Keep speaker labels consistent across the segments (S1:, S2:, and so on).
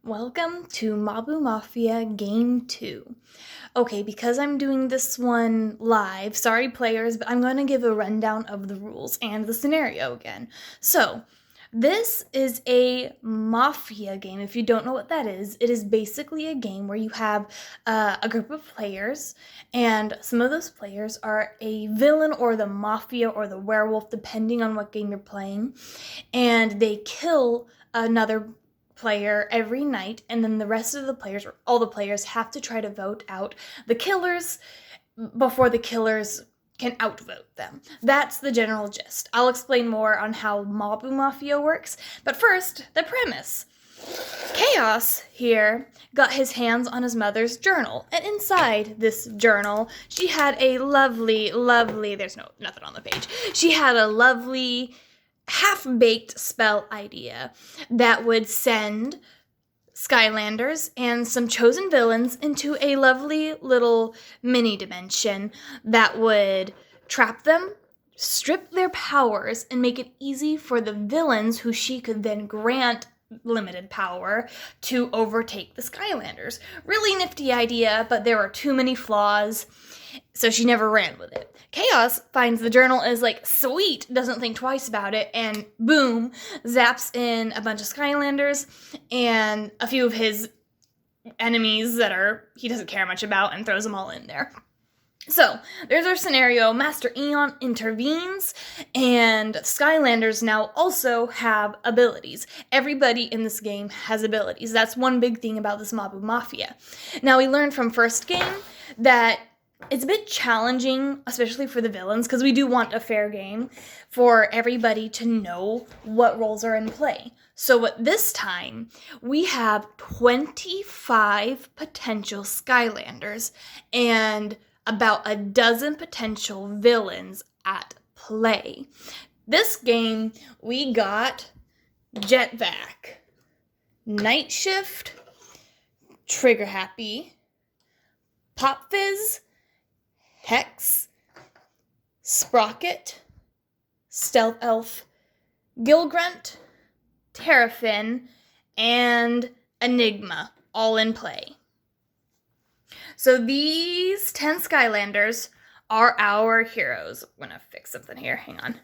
S1: Welcome to Mabu Mafia Game 2. Okay, because I'm doing this one live, sorry players, but I'm going to give a rundown of the rules and the scenario again. So, this is a Mafia game. If you don't know what that is, it is basically a game where you have a group of players, and some of those players are a villain or the Mafia or the werewolf, depending on what game you're playing, and they kill another player every night, and then the rest of the players, or all the players, have to try to vote out the killers before the killers can outvote them. That's the general gist. I'll explain more on how Mabu Mafia works, but first, the premise. Chaos here got his hands on his mother's journal, and inside this journal, she had a lovely, there's nothing on the page. She had a lovely half-baked spell idea that would send Skylanders and some chosen villains into a lovely little mini dimension that would trap them, strip their powers, and make it easy for the villains, who she could then grant limited power, to overtake the Skylanders. Really nifty idea, but there were too many flaws, so she never ran with it. Chaos finds the journal is like, sweet, doesn't think twice about it, and boom, zaps in a bunch of Skylanders and a few of his enemies that he doesn't care much about, and throws them all in there. So, there's our scenario. Master Eon intervenes, and Skylanders now also have abilities. Everybody in this game has abilities. That's one big thing about this Mabu Mafia. Now, we learned from first game that it's a bit challenging, especially for the villains, because we do want a fair game for everybody to know what roles are in play. So at this time, we have 25 potential Skylanders and about a dozen potential villains at play. This game, we got Jetvac, Night Shift, Trigger Happy, Pop Fizz, Hex, Sprocket, Stealth Elf, Gilgrunt, Terrafin, and Enigma, all in play. So these 10 Skylanders are our heroes. I'm gonna fix something here, hang on.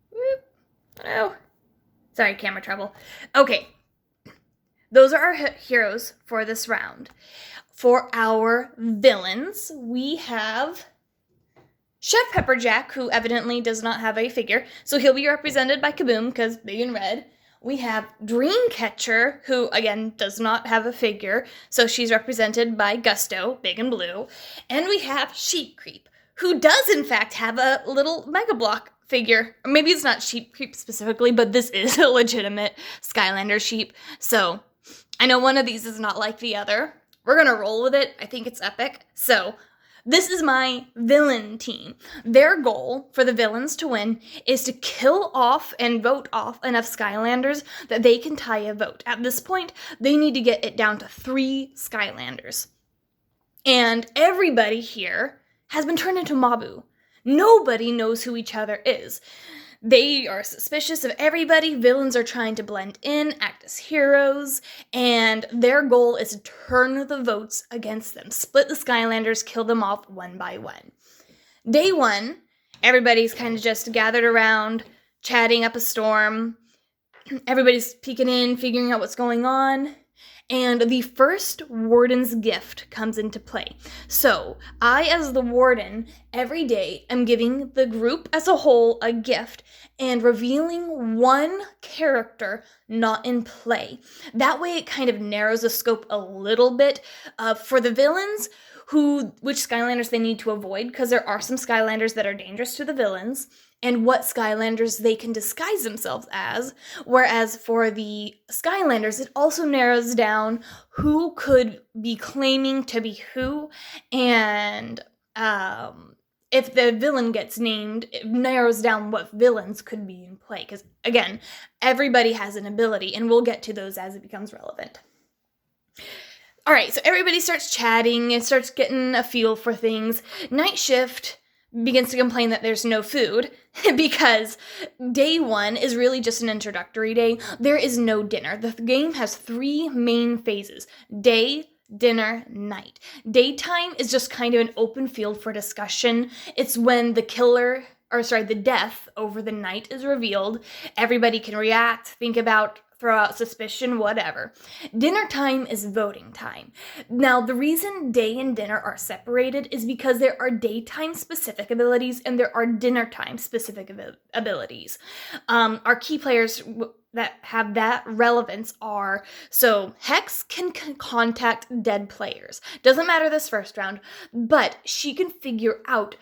S1: Whoop. Oh, sorry, camera trouble. Okay, those are our heroes for this round. For our villains, we have Chef Pepperjack, who evidently does not have a figure, so he'll be represented by Kaboom, because big and red. We have Dreamcatcher, who, again, does not have a figure, so she's represented by Gusto, big and blue. And we have Sheep Creep, who does, in fact, have a little Mega Block figure. Or maybe it's not Sheep Creep specifically, but this is a legitimate Skylander sheep. So, I know one of these is not like the other. We're gonna roll with it. I think it's epic. So, this is my villain team. Their goal for the villains to win is to kill off and vote off enough Skylanders that they can tie a vote. At this point, they need to get it down to 3 Skylanders. And everybody here has been turned into Mabu. Nobody knows who each other is. They are suspicious of everybody. Villains are trying to blend in, act as heroes, and their goal is to turn the votes against them. Split the Skylanders, kill them off one by one. Day 1, everybody's kind of just gathered around, chatting up a storm. Everybody's peeking in, figuring out what's going on. And the first Warden's gift comes into play. So, I, as the Warden, every day am giving the group as a whole a gift and revealing one character not in play. That way it kind of narrows the scope a little bit for the villains, which Skylanders they need to avoid, because there are some Skylanders that are dangerous to the villains, and what Skylanders they can disguise themselves as, whereas for the Skylanders, it also narrows down who could be claiming to be who, and if the villain gets named, it narrows down what villains could be in play, because, again, everybody has an ability, and we'll get to those as it becomes relevant. All right, so everybody starts chatting and starts getting a feel for things. Night Shift begins to complain that there's no food. because day 1 is really just an introductory day. There is no dinner. The game has 3 main phases: day, dinner, night. Daytime is just kind of an open field for discussion. It's when the death over the night is revealed. Everybody can react, think about, throw out suspicion, whatever. Dinner time is voting time. Now, the reason day and dinner are separated is because there are daytime specific abilities and there are dinner time specific abilities. Our key players that have that relevance are, so Hex can contact dead players. Doesn't matter this first round, but she can figure out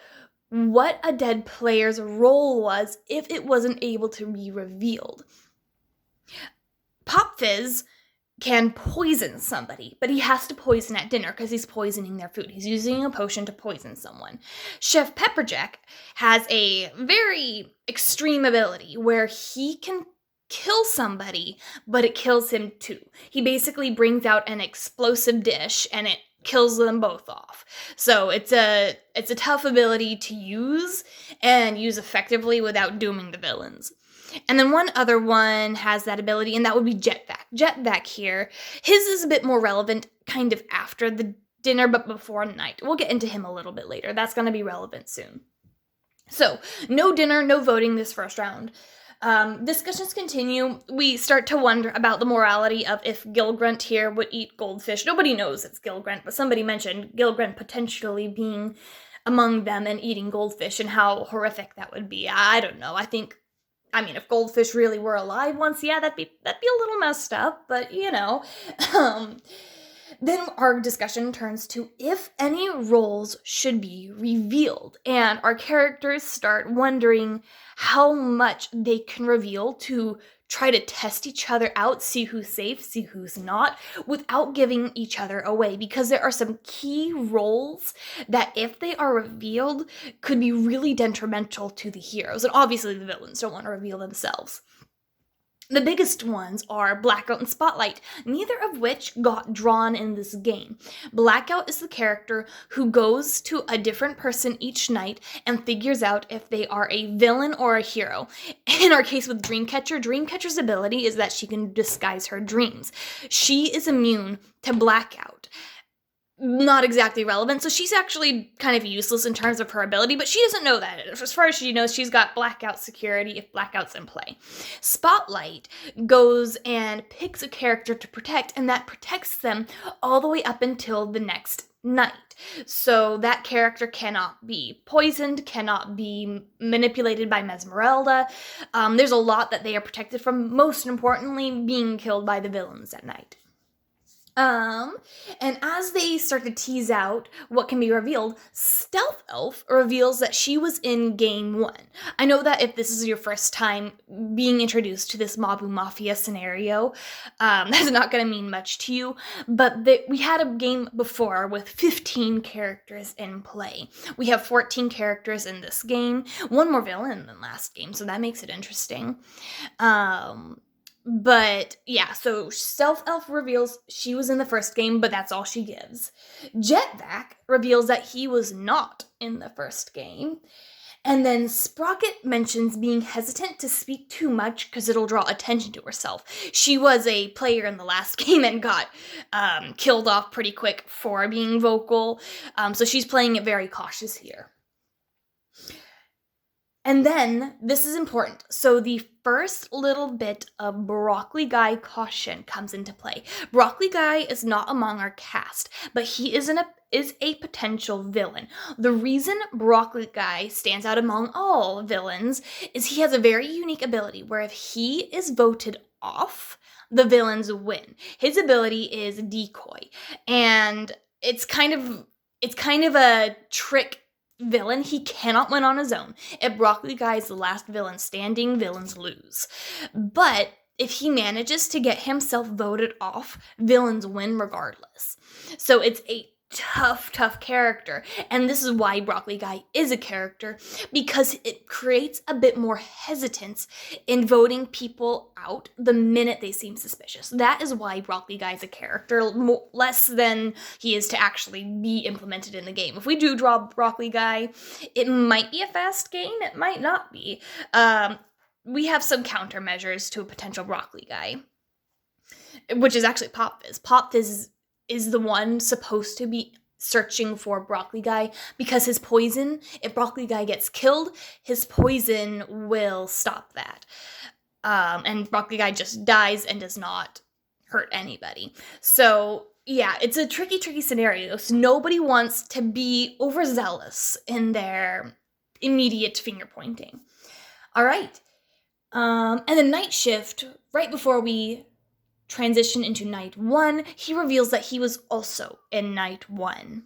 S1: what a dead player's role was if it wasn't able to be revealed. Pop Fizz can poison somebody, but he has to poison at dinner because he's poisoning their food. He's using a potion to poison someone. Chef Pepperjack has a very extreme ability where he can kill somebody, but it kills him too. He basically brings out an explosive dish and it kills them both off. So it's a tough ability to use and use effectively without dooming the villains. And then one other one has that ability, and that would be Jetvac. Jetvac here, his is a bit more relevant kind of after the dinner, but before night. We'll get into him a little bit later. That's going to be relevant soon. So, no dinner, no voting this first round. Discussions continue. We start to wonder about the morality of if Gilgrunt here would eat goldfish. Nobody knows it's Gilgrunt, but somebody mentioned Gilgrunt potentially being among them and eating goldfish and how horrific that would be. I don't know. If goldfish really were alive once, yeah, that'd be a little messed up, but Then our discussion turns to if any roles should be revealed, and our characters start wondering how much they can reveal to try to test each other out, see who's safe, see who's not, without giving each other away, because there are some key roles that, if they are revealed, could be really detrimental to the heroes, and obviously the villains don't want to reveal themselves. The biggest ones are Blackout and Spotlight, neither of which got drawn in this game. Blackout is the character who goes to a different person each night and figures out if they are a villain or a hero. In our case with Dreamcatcher, Dreamcatcher's ability is that she can disguise her dreams. She is immune to Blackout. Not exactly relevant, so she's actually kind of useless in terms of her ability, but she doesn't know that. As far as she knows, she's got Blackout security if Blackout's in play. Spotlight goes and picks a character to protect, and that protects them all the way up until the next night. So that character cannot be poisoned, cannot be manipulated by Mesmerelda. There's a lot that they are protected from, most importantly, being killed by the villains at night. And as they start to tease out what can be revealed, Stealth Elf reveals that she was in Game 1. I know that if this is your first time being introduced to this Mabu Mafia scenario, that's not going to mean much to you, but we had a game before with 15 characters in play. We have 14 characters in this game, one more villain than last game, so that makes it interesting. But yeah, so Stealth Elf reveals she was in the first game, but that's all she gives. Jetvac reveals that he was not in the first game. And then Sprocket mentions being hesitant to speak too much because it'll draw attention to herself. She was a player in the last game and got killed off pretty quick for being vocal. So she's playing it very cautious here. And then, this is important, so the first little bit of Broccoli Guy caution comes into play. Broccoli Guy is not among our cast, but he is a potential villain. The reason Broccoli Guy stands out among all villains is he has a very unique ability where if he is voted off, the villains win. His ability is Decoy, and it's kind of a trick villain. He cannot win on his own. If Broccoli Guy is the last villain standing, villains lose. But if he manages to get himself voted off, villains win regardless. So it's a tough character. And this is why Broccoli Guy is a character, because it creates a bit more hesitance in voting people out the minute they seem suspicious. That is why Broccoli Guy is a character, less than he is to actually be implemented in the game. If we do draw Broccoli Guy, it might be a fast game, it might not be. We have some countermeasures to a potential Broccoli Guy, which is actually Pop Fizz. Pop Fizz is the one supposed to be searching for Broccoli Guy, because his poison, if Broccoli Guy gets killed, his poison will stop that. And Broccoli Guy just dies and does not hurt anybody. So yeah, it's a tricky scenario. So nobody wants to be overzealous in their immediate finger pointing. All right. And the night shift, right before we transition into night 1, he reveals that he was also in night 1.